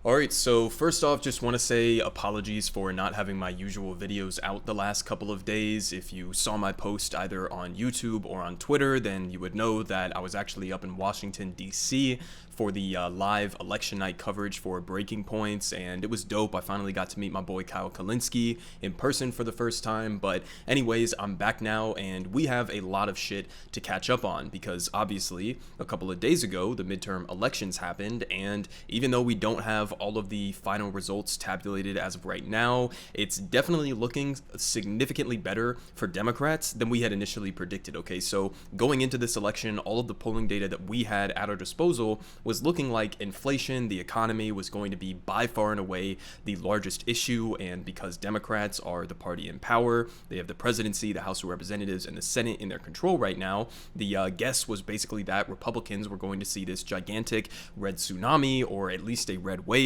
Alright, so first off, just want to say apologies for not having my usual videos out the last couple of days. If you saw my post either on YouTube or on Twitter, then you would know that I was actually up in Washington, D.C. for the live election night coverage for Breaking Points, and it was dope. I finally got to meet my boy Kyle Kalinske in person for the first time, but anyways, I'm back now, and we have a lot of shit to catch up on, because obviously, a couple of days ago, the midterm elections happened, and even though we don't have all of the final results tabulated as of right now, it's definitely looking significantly better for Democrats than we had initially predicted. Okay, so going into this election, all of the polling data that we had at our disposal was looking like inflation, the economy was going to be by far and away the largest issue, and because Democrats are the party in power, they have the presidency, the House of Representatives, and the Senate in their control right now, the guess was basically that Republicans were going to see this gigantic red tsunami, or at least a red wave,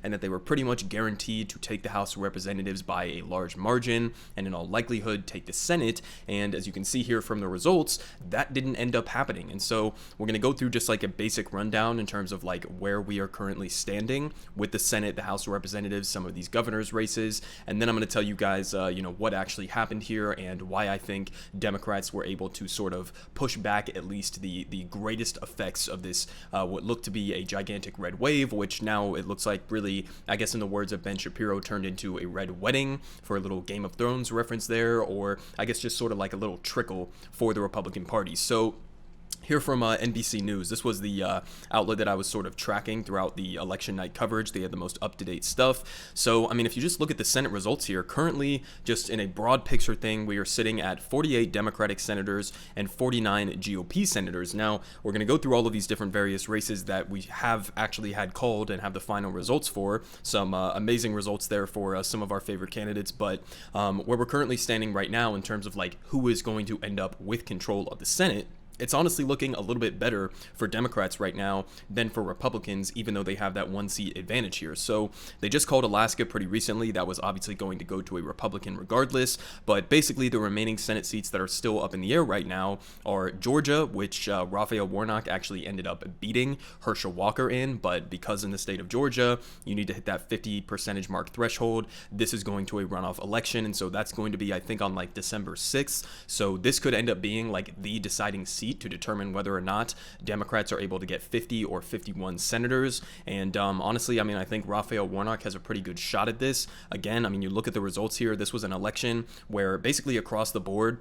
and that they were pretty much guaranteed to take the House of Representatives by a large margin, and in all likelihood take the Senate. And as you can see here from the results, that didn't end up happening. And so we're going to go through just like a basic rundown in terms of like where we are currently standing with the Senate, the House of Representatives, some of these governors races, and then I'm going to tell you guys what actually happened here and why I think Democrats were able to sort of push back at least the greatest effects of this what looked to be a gigantic red wave, which now it looks like really, I guess in the words of Ben Shapiro, turned into a red wedding, for a little Game of Thrones reference there, or I guess just sort of like a little trickle for the Republican Party. So here from NBC News, this was the outlet that I was sort of tracking throughout the election night coverage. They had the most up-to-date stuff. So, I mean, if you just look at the Senate results here, currently, just in a broad picture thing, we are sitting at 48 Democratic senators and 49 GOP senators. Now, we're going to go through all of these different various races that we have actually had called and have the final results for. Some amazing results there for some of our favorite candidates, but where we're currently standing right now in terms of like who is going to end up with control of the Senate, it's honestly looking a little bit better for Democrats right now than for Republicans, even though they have that one seat advantage here. So they just called Alaska pretty recently. That was obviously going to go to a Republican regardless, but basically the remaining Senate seats that are still up in the air right now are Georgia, which Raphael Warnock actually ended up beating Herschel Walker in, but because in the state of Georgia, you need to hit that 50% mark threshold, this is going to a runoff election, and so that's going to be, I think, on like December 6th. So this could end up being like the deciding seat to determine whether or not Democrats are able to get 50 or 51 senators. And honestly, I mean, I think Raphael Warnock has a pretty good shot at this. Again, I mean, you look at the results here, this was an election where basically across the board,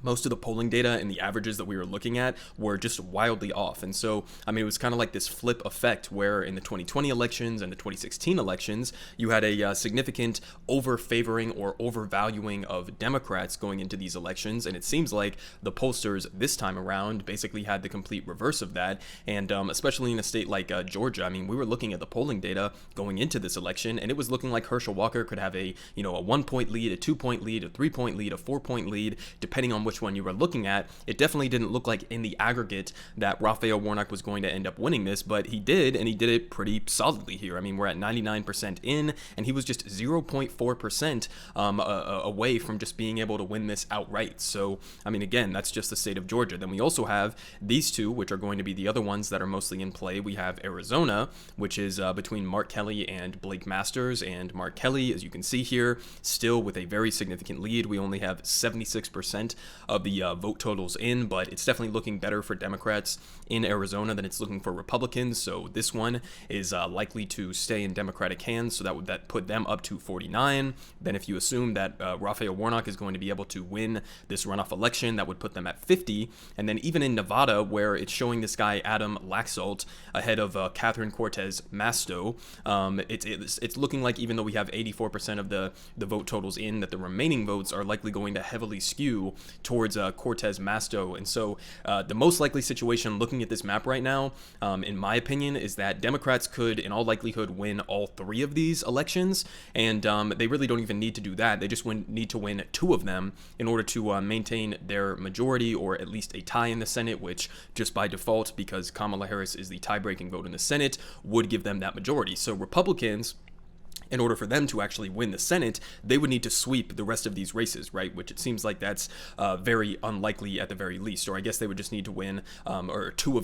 most of the polling data and the averages that we were looking at were just wildly off. And so, I mean, it was kind of like this flip effect where in the 2020 elections and the 2016 elections, you had a significant over-favoring or overvaluing of Democrats going into these elections. And it seems like the pollsters this time around basically had the complete reverse of that. And especially in a state like Georgia, I mean, we were looking at the polling data going into this election, and it was looking like Herschel Walker could have a 1-point lead, a 2-point lead, a 3-point lead, a 4-point lead, depending on which one you were looking at. It definitely didn't look like in the aggregate that Raphael Warnock was going to end up winning this, but he did, and he did it pretty solidly here. I mean, we're at 99% in, and he was just 0.4% away from just being able to win this outright. So, I mean, again, that's just the state of Georgia. Then we also have these two, which are going to be the other ones that are mostly in play. We have Arizona, which is between Mark Kelly and Blake Masters, and Mark Kelly, as you can see here, still with a very significant lead. We only have 76% of the vote totals in, but it's definitely looking better for Democrats in Arizona than it's looking for Republicans. So this one is likely to stay in Democratic hands, so that would put them up to 49. Then if you assume that Raphael Warnock is going to be able to win this runoff election, that would put them at 50. And then even in Nevada, where it's showing this guy Adam Laxalt ahead of Catherine Cortez Masto, it's looking like, even though we have 84% of the vote totals in, that the remaining votes are likely going to heavily skew towards Cortez Masto. And so the most likely situation looking at this map right now, in my opinion, is that Democrats could in all likelihood win all three of these elections, and they really don't even need to do that. They just need to win two of them in order to maintain their majority, or at least a tie in the Senate, which just by default, because Kamala Harris is the tie-breaking vote in the Senate, would give them that majority. So Republicans, in order for them to actually win the Senate, they would need to sweep the rest of these races, right? Which it seems like that's very unlikely at the very least. Or I guess they would just need to win or two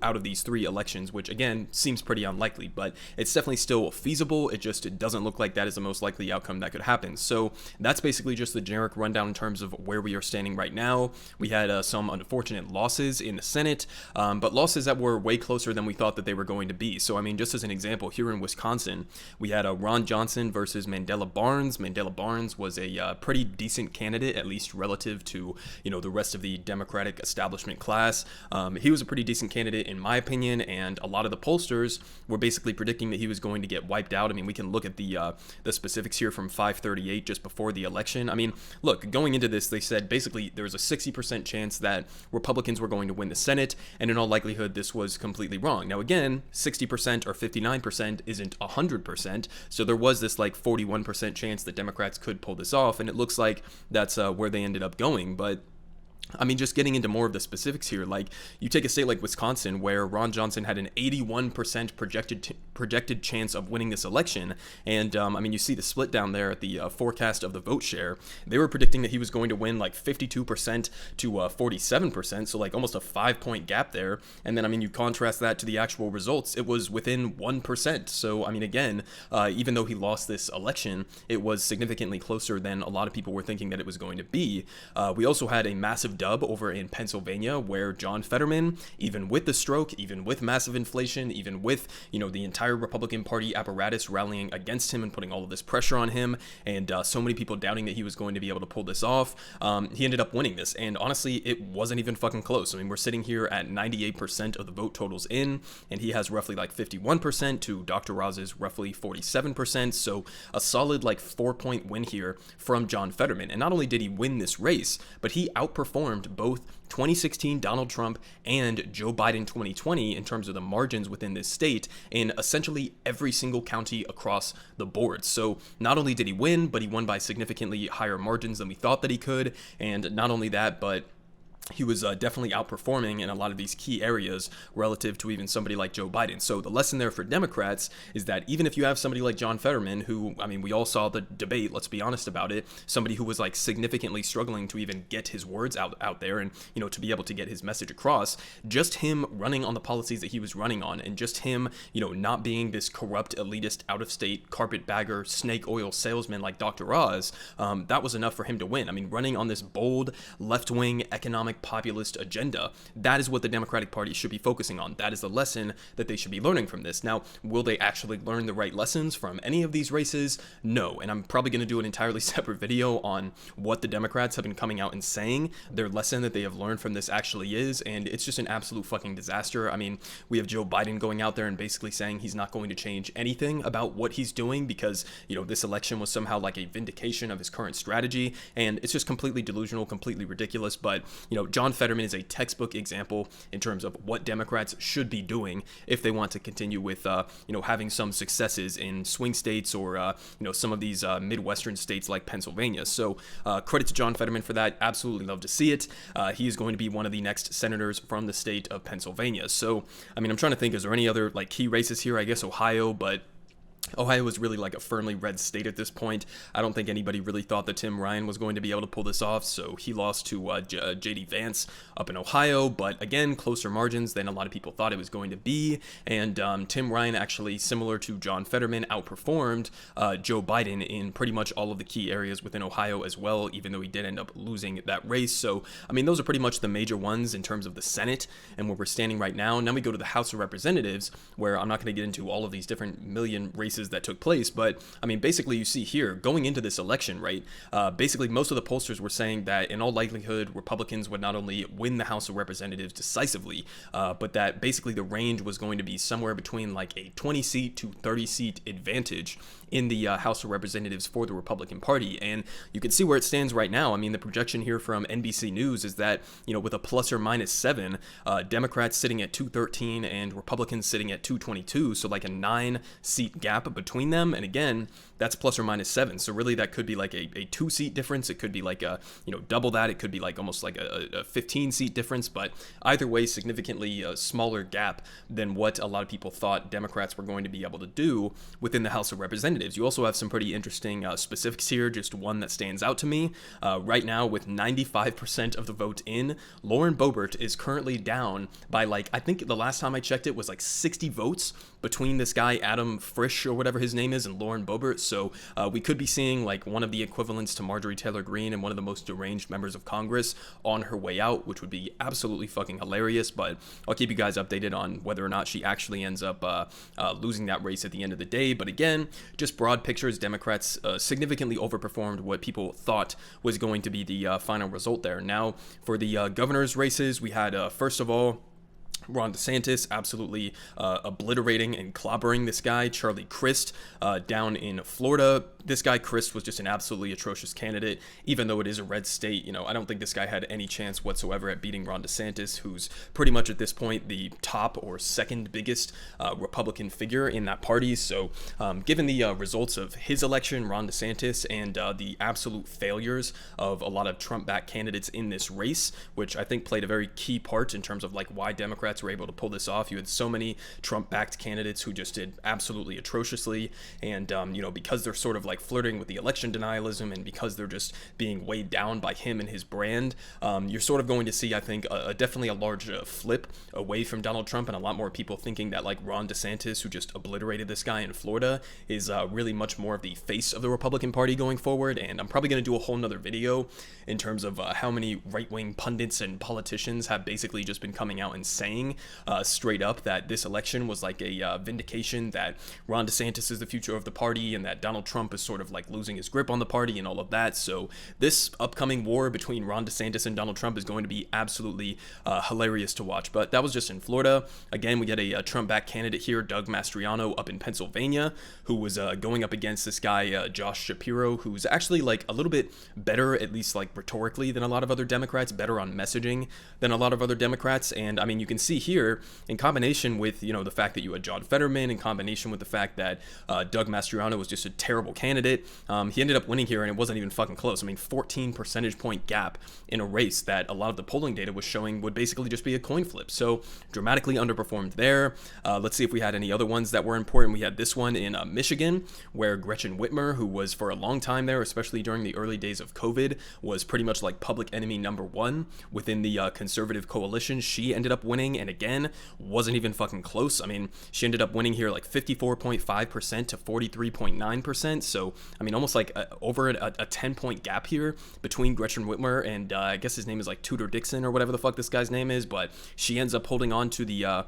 out of these three elections, which again seems pretty unlikely. But it's definitely still feasible. It doesn't look like that is the most likely outcome that could happen. So that's basically just the generic rundown in terms of where we are standing right now. We had some unfortunate losses in the Senate, but losses that were way closer than we thought that they were going to be. So I mean, just as an example, here in Wisconsin, we had Ron Johnson versus Mandela Barnes. Mandela Barnes was a pretty decent candidate, at least relative to, the rest of the Democratic establishment class. He was a pretty decent candidate in my opinion, and a lot of the pollsters were basically predicting that he was going to get wiped out. I mean, we can look at the specifics here from 538 just before the election. I mean, look, going into this, they said basically there was a 60% chance that Republicans were going to win the Senate, and in all likelihood, this was completely wrong. Now, again, 60% or 59% isn't 100%, so there was this like 41% chance that Democrats could pull this off, and it looks like that's where they ended up going. But I mean, just getting into more of the specifics here, like you take a state like Wisconsin where Ron Johnson had an 81% projected chance of winning this election. And I mean, you see the split down there at the forecast of the vote share. They were predicting that he was going to win like 52% to 47%. So like almost a 5-point gap there. And then, I mean, you contrast that to the actual results. It was within 1%. So, I mean, again, even though he lost this election, it was significantly closer than a lot of people were thinking that it was going to be. We also had a massive dub over in Pennsylvania where John Fetterman, even with the stroke, even with massive inflation, even with, the entire Republican Party apparatus rallying against him and putting all of this pressure on him, and so many people doubting that he was going to be able to pull this off, he ended up winning this. And honestly, it wasn't even fucking close. I mean, we're sitting here at 98% of the vote totals in, and he has roughly like 51% to Dr. Roz's roughly 47%. So a solid like 4-point win here from John Fetterman. And not only did he win this race, but he outperformed both 2016 Donald Trump and Joe Biden 2020 in terms of the margins within this state in essentially every single county across the board. So not only did he win, but he won by significantly higher margins than we thought that he could. And not only that, but he was definitely outperforming in a lot of these key areas relative to even somebody like Joe Biden. So the lesson there for Democrats is that even if you have somebody like John Fetterman, who, I mean, we all saw the debate, let's be honest about it, somebody who was like significantly struggling to even get his words out there and, to be able to get his message across, just him running on the policies that he was running on, and just him, not being this corrupt, elitist, out-of-state, carpetbagger, snake oil salesman like Dr. Oz, that was enough for him to win. I mean, running on this bold, left-wing, economic populist agenda, that is what the Democratic Party should be focusing on. That is the lesson that they should be learning from this. Now, will they actually learn the right lessons from any of these races? No, and I'm probably going to do an entirely separate video on what the Democrats have been coming out and saying their lesson that they have learned from this actually is, and it's just an absolute fucking disaster. I mean, we have Joe Biden going out there and basically saying he's not going to change anything about what he's doing because, this election was somehow like a vindication of his current strategy, and it's just completely delusional, completely ridiculous. But, John Fetterman is a textbook example in terms of what Democrats should be doing if they want to continue with, having some successes in swing states or, some of these Midwestern states like Pennsylvania. So credit to John Fetterman for that. Absolutely love to see it. He is going to be one of the next senators from the state of Pennsylvania. So, I mean, I'm trying to think, is there any other like key races here? I guess Ohio, but Ohio was really like a firmly red state at this point. I don't think anybody really thought that Tim Ryan was going to be able to pull this off, so he lost to J.D. Vance up in Ohio, but again, closer margins than a lot of people thought it was going to be, and Tim Ryan actually, similar to John Fetterman, outperformed Joe Biden in pretty much all of the key areas within Ohio as well, even though he did end up losing that race. So, I mean, those are pretty much the major ones in terms of the Senate and where we're standing right now. Now we go to the House of Representatives, where I'm not going to get into all of these different million races that took place, but I mean, basically you see here going into this election, right, basically most of the pollsters were saying that in all likelihood Republicans would not only win the House of Representatives decisively, but that basically the range was going to be somewhere between like a 20 seat to 30 seat advantage in the House of Representatives for the Republican Party. And you can see where it stands right now. I mean, the projection here from NBC News is that, with a plus or minus 7, Democrats sitting at 213 and Republicans sitting at 222, so like a 9 seat gap gap between them. And again, that's plus or minus 7. So really that could be like a 2-seat difference. It could be like a, double that. It could be like almost like a 15-seat difference. But either way, significantly a smaller gap than what a lot of people thought Democrats were going to be able to do within the House of Representatives. You also have some pretty interesting specifics here. Just one that stands out to me. Right now, with 95% of the vote in, Lauren Boebert is currently down by I think the last time I checked it was 60 votes between this guy, Adam Frisch, or whatever his name is, and Lauren Boebert. So we could be seeing one of the equivalents to Marjorie Taylor Greene and one of the most deranged members of Congress on her way out, which would be absolutely fucking hilarious. But I'll keep you guys updated on whether or not she actually ends up losing that race at the end of the day. But again, just broad pictures, Democrats significantly overperformed what people thought was going to be the final result there. Now, for the governor's races, we had, first of all, Ron DeSantis absolutely obliterating and clobbering this guy, Charlie Crist, down in Florida. This guy, Crist, was just an absolutely atrocious candidate. Even though it is a red state, I don't think this guy had any chance whatsoever at beating Ron DeSantis, who's pretty much at this point the top or second biggest Republican figure in that party. So given the results of his election, Ron DeSantis, and the absolute failures of a lot of Trump-backed candidates in this race, which I think played a very key part in terms of why Democrats were able to pull this off. You had so many Trump-backed candidates who just did absolutely atrociously, and because they're sort of flirting with the election denialism, and because they're just being weighed down by him and his brand, you're sort of going to see, I think, definitely a large flip away from Donald Trump, and a lot more people thinking that Ron DeSantis, who just obliterated this guy in Florida, is really much more of the face of the Republican Party going forward. And I'm probably going to do a whole nother video in terms of how many right-wing pundits and politicians have basically just been coming out and saying straight up that this election was a vindication that Ron DeSantis is the future of the party, and that Donald Trump is sort of losing his grip on the party and all of that. So this upcoming war between Ron DeSantis and Donald Trump is going to be absolutely hilarious to watch. But that was just in Florida. Again, we get a Trump-backed candidate here, Doug Mastriano, up in Pennsylvania, who was going up against this guy, Josh Shapiro, who's actually a little bit better, at least rhetorically, than a lot of other Democrats, better on messaging than a lot of other Democrats. And I mean, you can see here, in combination with the fact that you had John Fetterman, in combination with the fact that Doug Mastriano was just a terrible candidate, he ended up winning here, and it wasn't even fucking close. I mean, 14 percentage point gap in a race that a lot of the polling data was showing would basically just be a coin flip. So dramatically underperformed there. Let's see if we had any other ones that were important. We had this one in Michigan, where Gretchen Whitmer, who was for a long time there, especially during the early days of COVID, was pretty much public enemy number one within the conservative coalition. She ended up winning, and again, wasn't even fucking close. I mean, she ended up winning here 54.5% to 43.9%. So, I mean, almost over a 10-point gap here between Gretchen Whitmer and I guess his name is Tudor Dixon or whatever the fuck this guy's name is. But she ends up holding on to the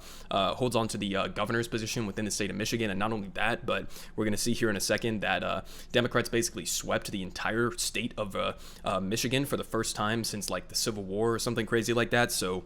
governor's position within the state of Michigan. And not only that, but we're going to see here in a second that Democrats basically swept the entire state of Michigan for the first time since the Civil War or something crazy like that. So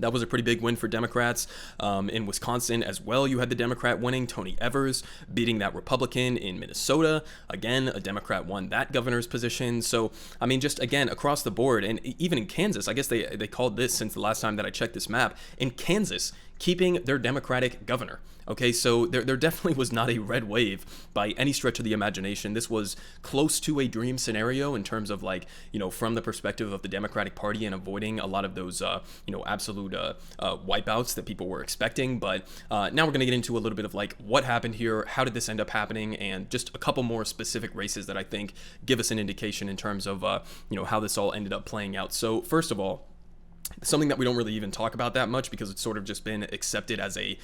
that was a pretty big win for Democrats. In Wisconsin as well, you had the Democrat winning, Tony Evers beating that Republican. In Minnesota, again, a Democrat won that governor's position. So, I mean, just again, across the board, and even in Kansas, I guess they called this since the last time that I checked this map, in Kansas, keeping their Democratic governor. Okay, so there definitely was not a red wave by any stretch of the imagination. This was close to a dream scenario in terms of from the perspective of the Democratic Party and avoiding a lot of those, absolute wipeouts that people were expecting. But now we're going to get into a little bit of what happened here, how did this end up happening, and just a couple more specific races that I think give us an indication in terms of, how this all ended up playing out. So first of all, something that we don't really even talk about that much because it's sort of just been accepted as a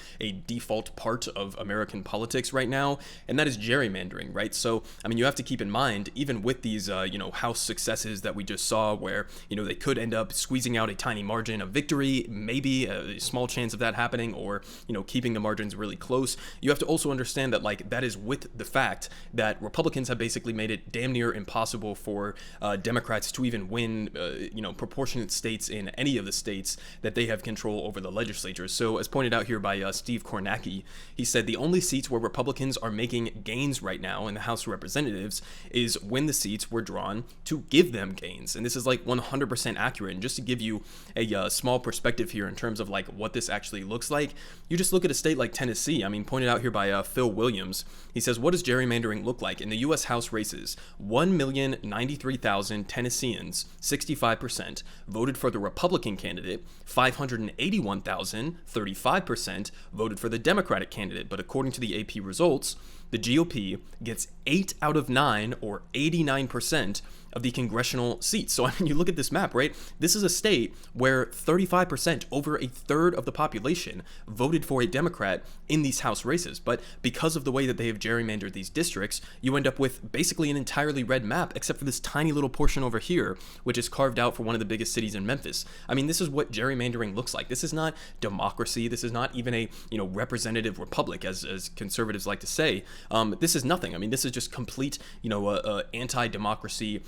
default part of American politics right now, and that is gerrymandering, right? So, I mean, you have to keep in mind, even with these, House successes that we just saw where, they could end up squeezing out a tiny margin of victory, maybe a small chance of that happening, or, keeping the margins really close, you have to also understand that, that is with the fact that Republicans have basically made it damn near impossible for Democrats to even win, proportionate states in any 3 of the states that they have control over the legislature. So as pointed out here by Steve Kornacki, he said the only seats where Republicans are making gains right now in the House of Representatives is when the seats were drawn to give them gains. And this is like 100% accurate. And just to give you a small perspective here in terms of like what this actually looks like, you just look at a state like Tennessee. I mean, pointed out here by Phil Williams, he says, what does gerrymandering look like? In the U.S. House races, 1,093,000 Tennesseans, 65%, voted for the Republican candidate, 581,000, 35%, voted for the Democratic candidate. But according to the AP results, the GOP gets 8 out of 9, or 89%, of the congressional seats. So I mean, you look at this map, right? This is a state where 35%, over a third of the population, voted for a Democrat in these House races. But because of the way that they have gerrymandered these districts, you end up with basically an entirely red map, except for this tiny little portion over here, which is carved out for one of the biggest cities in Memphis. I mean, this is what gerrymandering looks like. This is not democracy. This is not even a, representative republic, as conservatives like to say. This is nothing. I mean, this is just complete, anti-democracy,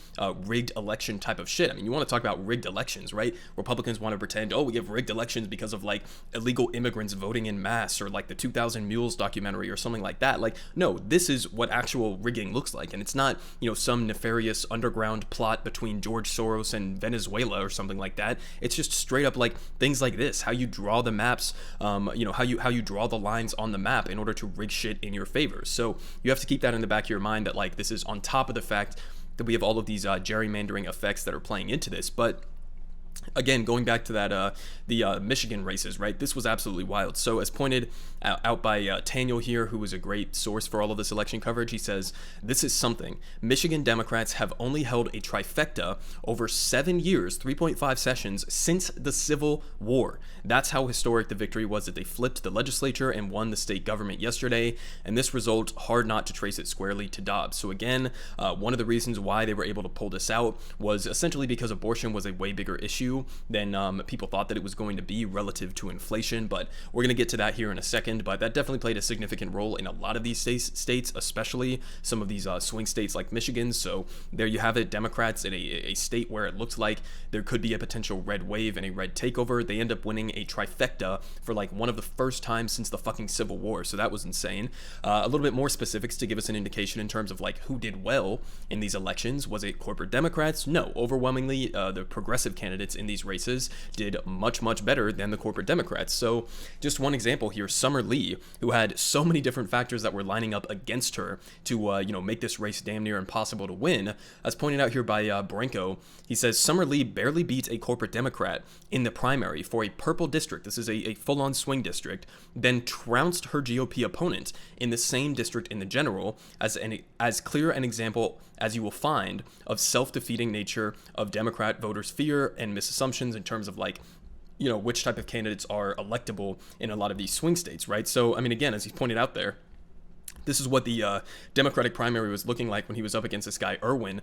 rigged election type of shit. I mean, you want to talk about rigged elections, right? Republicans want to pretend, we have rigged elections because of like illegal immigrants voting in mass, or like the 2000 Mules documentary or something like that. Like, no, this is what actual rigging looks like. And it's not, some nefarious underground plot between George Soros and Venezuela or something like that. It's just straight up like things like this, how you draw the maps, how you draw the lines on the map in order to rig shit in your favor. So you have to keep that in the back of your mind, that like this is on top of the fact that we have all of these gerrymandering effects that are playing into this. But again, going back to that, the Michigan races, right? This was absolutely wild. So as pointed out by Taniel here, who was a great source for all of this election coverage, he says, this is something. Michigan Democrats have only held a trifecta over 7 years, 3.5 sessions, since the Civil War. That's how historic the victory was, that they flipped the legislature and won the state government yesterday. And this result, hard not to trace it squarely to Dobbs. So again, one of the reasons why they were able to pull this out was essentially because abortion was a way bigger issue than people thought that it was going to be relative to inflation. But we're going to get to that here in a second. But that definitely played a significant role in a lot of these states, especially some of these swing states like Michigan. So there you have it, Democrats in a state where it looked like there could be a potential red wave and a red takeover. They end up winning a trifecta for like one of the first times since the fucking Civil War. So that was insane. A little bit more specifics to give us an indication in terms of like who did well in these elections. Was it corporate Democrats? No, overwhelmingly the progressive candidates in these races did much better than the corporate Democrats. So just one example here, Summer Lee, who had so many different factors that were lining up against her to make this race damn near impossible to win, as pointed out here by Branko. He says Summer Lee barely beat a corporate Democrat in the primary for a purple district. This is a full-on swing district, then trounced her GOP opponent in the same district in the general, as clear an example as you will find of self-defeating nature of Democrat voters' fear and misassumptions in terms of like, which type of candidates are electable in a lot of these swing states, right? So, I mean, again, as he pointed out there, this is what the Democratic primary was looking like when he was up against this guy, Irwin.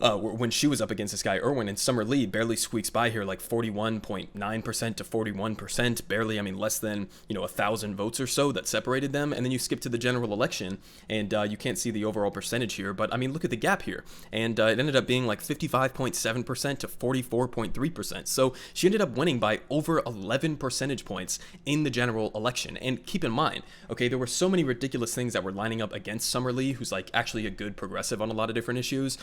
When she was up against this guy, Irwin, and Summer Lee barely squeaks by here, like 41.9% to 41%, barely, I mean, less than, 1,000 votes or so that separated them. And then you skip to the general election, and you can't see the overall percentage here, but I mean, look at the gap here. And it ended up being like 55.7% to 44.3%. So she ended up winning by over 11 percentage points in the general election. And keep in mind, okay, there were so many ridiculous things that were lining up against Summer Lee, who's like actually a good progressive on a lot of different issues.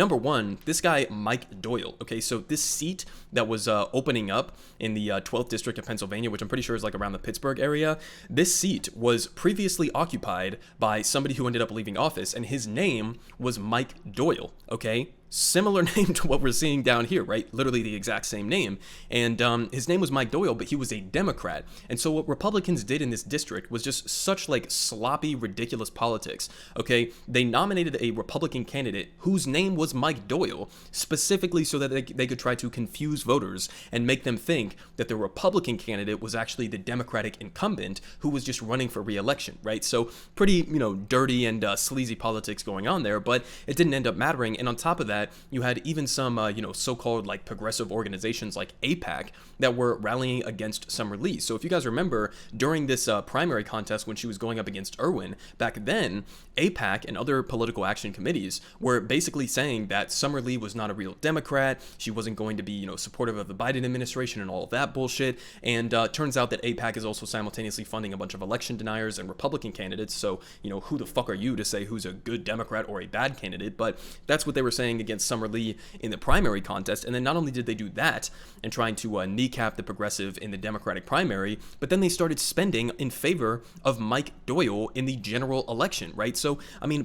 Number one, this guy, Mike Doyle. Okay, so this seat that was opening up in the 12th district of Pennsylvania, which I'm pretty sure is like around the Pittsburgh area, this seat was previously occupied by somebody who ended up leaving office, and his name was Mike Doyle, okay? Similar name to what we're seeing down here, right? Literally the exact same name. And his name was Mike Doyle, but he was a Democrat. And so what Republicans did in this district was just such like sloppy, ridiculous politics, okay? They nominated a Republican candidate whose name was Mike Doyle, specifically so that they could try to confuse voters and make them think that the Republican candidate was actually the Democratic incumbent who was just running for re-election, right? So pretty, dirty and sleazy politics going on there, but it didn't end up mattering. And on top of that, that, you had even some, so-called like progressive organizations like AIPAC that were rallying against Summer Lee. So if you guys remember, during this primary contest when she was going up against Irwin, back then, AIPAC and other political action committees were basically saying that Summer Lee was not a real Democrat. She wasn't going to be, supportive of the Biden administration and all of that bullshit. And turns out that AIPAC is also simultaneously funding a bunch of election deniers and Republican candidates. So, who the fuck are you to say who's a good Democrat or a bad candidate? But that's what they were saying against Summer Lee in the primary contest. And then not only did they do that and trying to kneecap the progressive in the Democratic primary, but then they started spending in favor of Mike Doyle in the general election, right? So,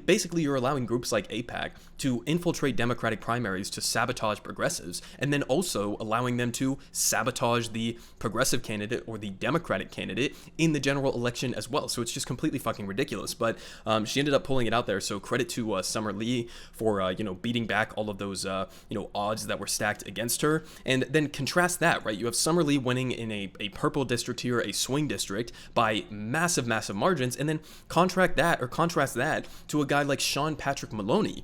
basically you're allowing groups like AIPAC to infiltrate Democratic primaries to sabotage progressives, and then also allowing them to sabotage the progressive candidate or the Democratic candidate in the general election as well. So it's just completely fucking ridiculous. But she ended up pulling it out there. So credit to Summer Lee for, beating back all of those, odds that were stacked against her. And then contrast that, right? You have Summer Lee winning in a purple district here, a swing district, by massive margins, and then contrast that to a guy like Sean Patrick Maloney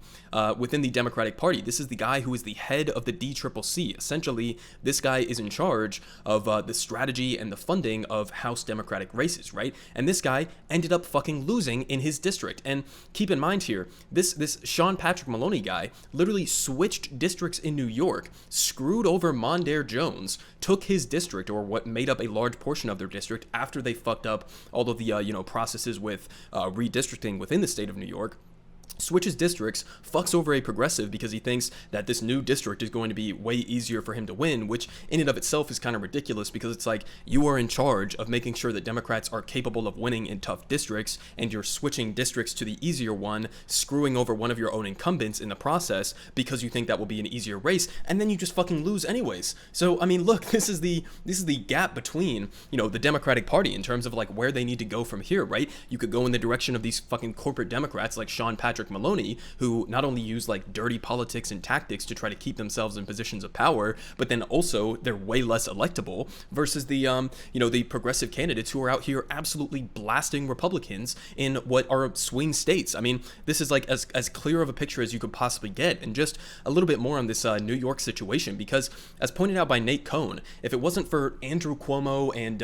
within the Democratic Party. This is the guy who is the head of the DCCC. Essentially, this guy is in charge of the strategy and the funding of House Democratic races, right? And this guy ended up fucking losing in his district. And keep in mind here, this Sean Patrick Maloney guy literally switched districts in New York, screwed over Mondaire Jones, took his district, or what made up a large portion of their district, after they fucked up all of the processes with redistricting within the state of New York. Switches districts, fucks over a progressive because he thinks that this new district is going to be way easier for him to win, which in and of itself is kind of ridiculous, because it's like, you are in charge of making sure that Democrats are capable of winning in tough districts, and you're switching districts to the easier one, screwing over one of your own incumbents in the process because you think that will be an easier race, and then you just fucking lose anyways. So look, this is the gap between, the Democratic Party in terms of like where they need to go from here, right? You could go in the direction of these fucking corporate Democrats like Sean Patrick Maloney, who not only use like dirty politics and tactics to try to keep themselves in positions of power, but then also they're way less electable, versus the the progressive candidates who are out here absolutely blasting Republicans in what are swing states. This is like as clear of a picture as you could possibly get. And just a little bit more on this New York situation, because as pointed out by Nate Cohn, if it wasn't for Andrew Cuomo and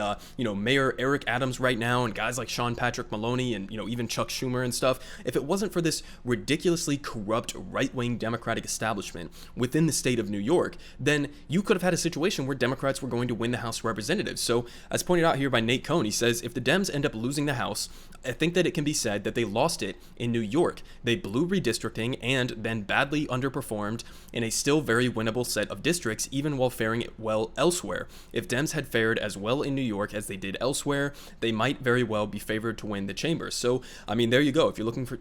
Mayor Eric Adams right now, and guys like Sean Patrick Maloney and even Chuck Schumer and stuff, if it wasn't for this ridiculously corrupt right-wing Democratic establishment within the state of New York, then you could have had a situation where Democrats were going to win the House of Representatives. So as pointed out here by Nate Cohn, he says, if the Dems end up losing the House, I think that it can be said that they lost it in New York. They blew redistricting and then badly underperformed in a still very winnable set of districts, even while faring well elsewhere. If Dems had fared as well in New York as they did elsewhere, they might very well be favored to win the chambers. So, there you go. If you're looking for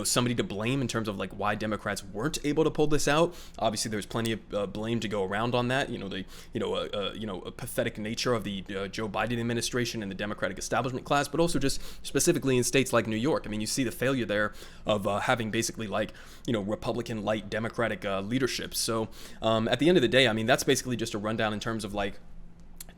somebody to blame in terms of like why Democrats weren't able to pull this out, obviously there's plenty of blame to go around on that. A pathetic nature of the Joe Biden administration and the Democratic establishment class, but also just specifically in states like New York. You see the failure there of having basically like Republican light Democratic leadership. So at the end of the day, that's basically just a rundown in terms of like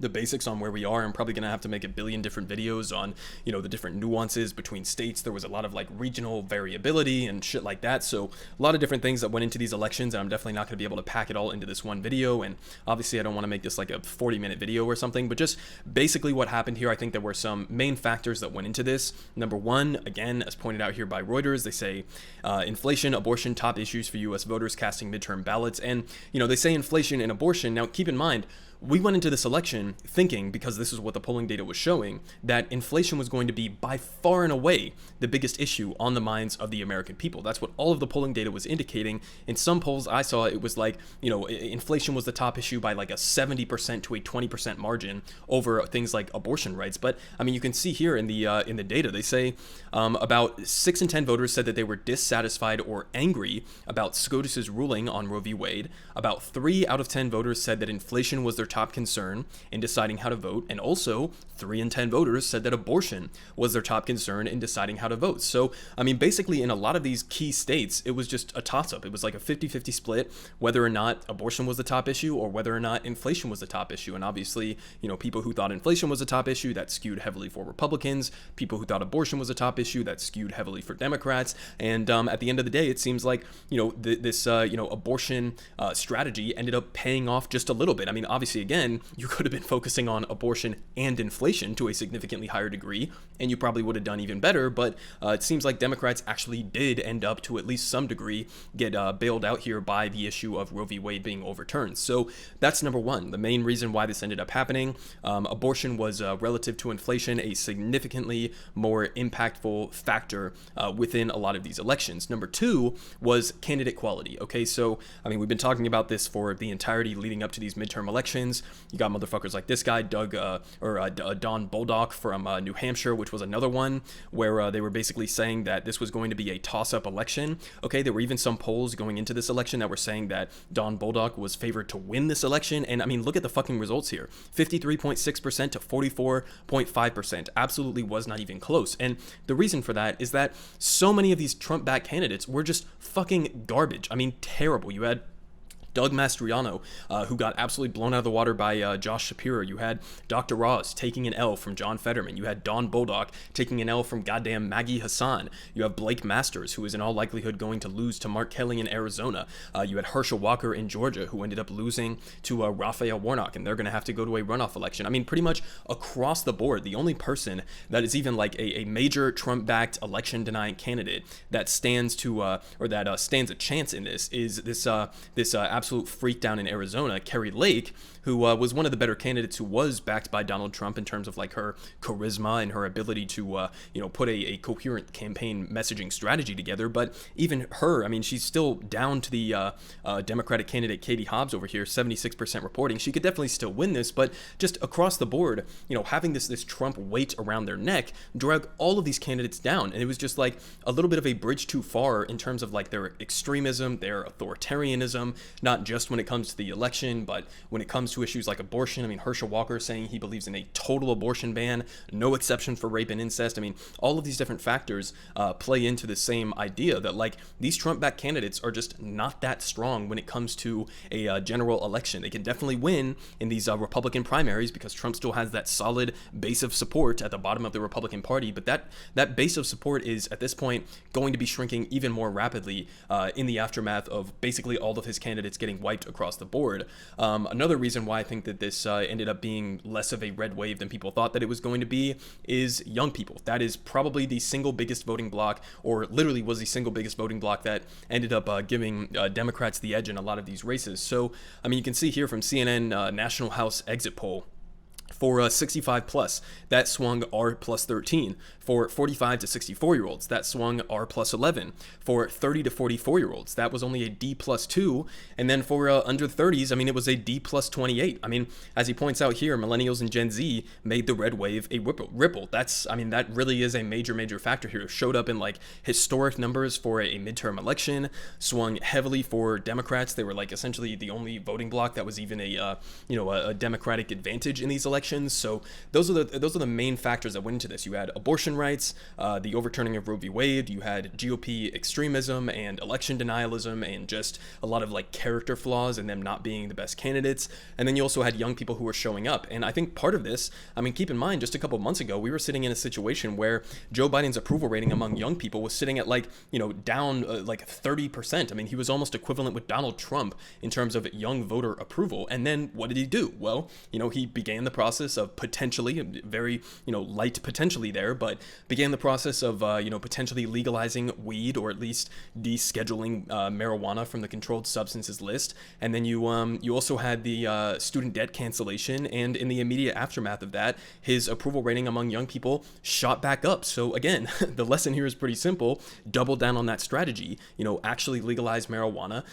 the basics on where we are. I'm probably going to have to make a billion different videos on, the different nuances between states. There was a lot of like regional variability and shit like that. So a lot of different things that went into these elections, and I'm definitely not going to be able to pack it all into this one video. And obviously I don't want to make this like a 40-minute video or something, but just basically what happened here. I think there were some main factors that went into this. Number one, again, as pointed out here by Reuters, they say inflation, abortion, top issues for U.S. voters casting midterm ballots. And, they say inflation and abortion. Now, keep in mind, we went into this election thinking, because this is what the polling data was showing, that inflation was going to be by far and away the biggest issue on the minds of the American people. That's what all of the polling data was indicating. In some polls I saw, it was like, inflation was the top issue by like a 70% to a 20% margin over things like abortion rights. But you can see here in the data, they say about 6 in 10 voters said that they were dissatisfied or angry about SCOTUS's ruling on Roe v. Wade. About 3 out of 10 voters said that inflation was their top concern in deciding how to vote, and also 3 in 10 voters said that abortion was their top concern in deciding how to vote. So, I mean, basically in a lot of these key states, it was just a toss-up. It was like a 50-50 split, whether or not abortion was the top issue or whether or not inflation was the top issue. And obviously, people who thought inflation was a top issue, that skewed heavily for Republicans. People who thought abortion was a top issue, that skewed heavily for Democrats. And at the end of the day, it seems like, this abortion strategy ended up paying off just a little bit. I mean, obviously, again, you could have been focusing on abortion and inflation to a significantly higher degree, and you probably would have done even better. But it seems like Democrats actually did end up, to at least some degree, get bailed out here by the issue of Roe v. Wade being overturned. So that's number one. The main reason why this ended up happening, abortion was relative to inflation a significantly more impactful factor within a lot of these elections. Number two was candidate quality. Okay, so I mean, we've been talking about this for the entirety leading up to these midterm elections. You got motherfuckers like this guy, Don Bolduc from New Hampshire, which was another one where they were basically saying that this was going to be a toss-up election. Okay, there were even some polls going into this election that were saying that Don Bolduc was favored to win this election. And I mean, look at the fucking results here. 53.6% to 44.5%. Absolutely was not even close. And the reason for that is that so many of these Trump-backed candidates were just fucking garbage. I mean, terrible. You had Doug Mastriano, who got absolutely blown out of the water by Josh Shapiro. You had Dr. Ross taking an L from John Fetterman. You had Don Bolduc taking an L from goddamn Maggie Hassan. You have Blake Masters, who is in all likelihood going to lose to Mark Kelly in Arizona. You had Herschel Walker in Georgia, who ended up losing to Raphael Warnock, and they're going to have to go to a runoff election. I mean, pretty much across the board, the only person that is even like a major Trump-backed election-denying candidate that stands to, stands a chance in this is this absolute freak down in Arizona, Carrie Lake, who was one of the better candidates, who was backed by Donald Trump in terms of like her charisma and her ability to put a coherent campaign messaging strategy together. But even her, I mean, she's still down to the Democratic candidate Katie Hobbs over here, 76% reporting. She could definitely still win this, but just across the board, having this Trump weight around their neck drug all of these candidates down. And it was just like a little bit of a bridge too far in terms of like their extremism, their authoritarianism, not just when it comes to the election, but when it comes to issues like abortion. I mean, Herschel Walker saying he believes in a total abortion ban, no exception for rape and incest. I mean, all of these different factors play into the same idea that like these Trump-backed candidates are just not that strong when it comes to a general election. They can definitely win in these Republican primaries because Trump still has that solid base of support at the bottom of the Republican Party, but that base of support is at this point going to be shrinking even more rapidly in the aftermath of basically all of his candidates getting wiped across the board. Another reason why I think that this ended up being less of a red wave than people thought that it was going to be is young people. That is probably the single biggest voting block, or literally was the single biggest voting block that ended up giving Democrats the edge in a lot of these races. So, I mean, you can see here from CNN National House exit poll, for 65 plus, that swung R plus 13. For 45 to 64 year olds, that swung R plus 11. For 30 to 44 year olds, that was only a D plus 2. And then for under 30s, I mean, it was a D plus 28. I mean, as he points out here, millennials and Gen Z made the red wave a ripple. That really is a major factor here. It showed up in like historic numbers for a midterm election, swung heavily for Democrats. They were like essentially the only voting bloc that was even a Democratic advantage in these elections. So those are the main factors that went into this. You had abortion rights, the overturning of Roe v. Wade. You had GOP extremism and election denialism and just a lot of like character flaws and them not being the best candidates. And then you also had young people who were showing up. And I think part of this, I mean, keep in mind, just a couple of months ago, we were sitting in a situation where Joe Biden's approval rating among young people was sitting at like, down like 30%. I mean, he was almost equivalent with Donald Trump in terms of young voter approval. And then what did he do? Well, he began the process of potentially, very, light potentially there, but began the process of, potentially legalizing weed, or at least descheduling marijuana from the controlled substances list. And then you also had the student debt cancellation, and in the immediate aftermath of that, his approval rating among young people shot back up. So again, the lesson here is pretty simple: double down on that strategy. Actually legalize marijuana.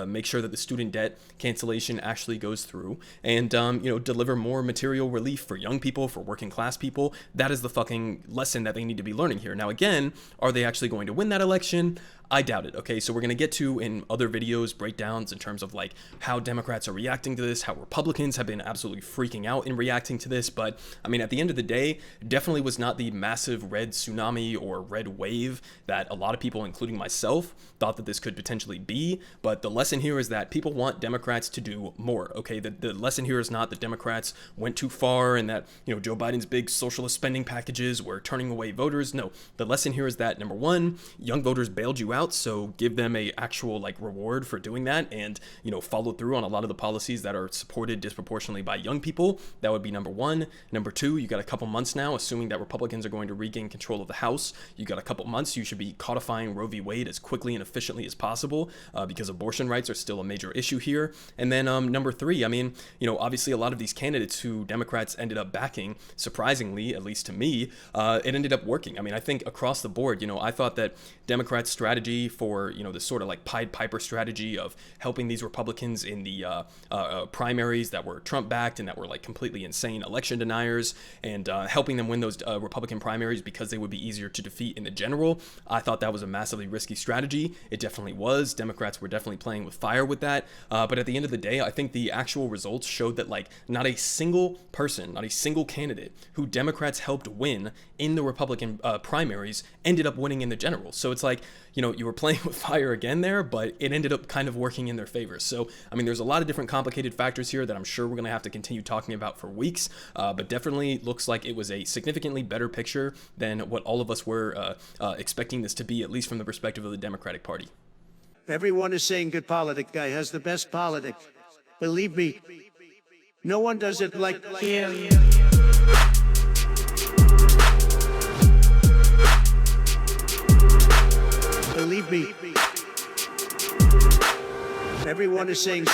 Make sure that the student debt cancellation actually goes through, and deliver more material relief for young people, for working class people. That is the fucking lesson that they need to be learning here. Now, again, are they actually going to win that election? I doubt it. Okay, so we're gonna get to in other videos breakdowns in terms of like how Democrats are reacting to this, how Republicans have been absolutely freaking out in reacting to this. But I mean, at the end of the day, definitely was not the massive red tsunami or red wave that a lot of people, including myself, thought that this could potentially be. But the lesson here is that people want Democrats to do more. Okay, the lesson here is not that Democrats went too far and that, you know, Joe Biden's big socialist spending packages were turning away voters. No, the lesson here is that, number one, young voters bailed you out, so give them a actual like reward for doing that, and, you know, follow through on a lot of the policies that are supported disproportionately by young people. That would be number one. Number two, you got a couple months now, assuming that Republicans are going to regain control of the House. You got a couple months. You should be codifying Roe v. Wade as quickly and efficiently as possible, because abortion rights are still a major issue here. And then number three, I mean, you know, obviously a lot of these candidates who Democrats ended up backing, surprisingly, at least to me, it ended up working. I mean, I think across the board, you know, I thought that Democrats' strategy for, you know, this sort of like Pied Piper strategy of helping these Republicans in the primaries that were Trump backed and that were like completely insane election deniers, and helping them win those Republican primaries because they would be easier to defeat in the general. I thought that was a massively risky strategy. It definitely was. Democrats were definitely playing with fire with that. But at the end of the day, I think the actual results showed that like not a single person, not a single candidate who Democrats helped win in the Republican primaries ended up winning in the general. So it's like, you know, you were playing with fire again there, but it ended up kind of working in their favor. So, I mean, there's a lot of different complicated factors here that I'm sure we're going to have to continue talking about for weeks, but definitely looks like it was a significantly better picture than what all of us were expecting this to be, at least from the perspective of the Democratic Party. Everyone is saying good politic guy has the best politic. Believe me, no one does it like him. Believe me, everyone is saying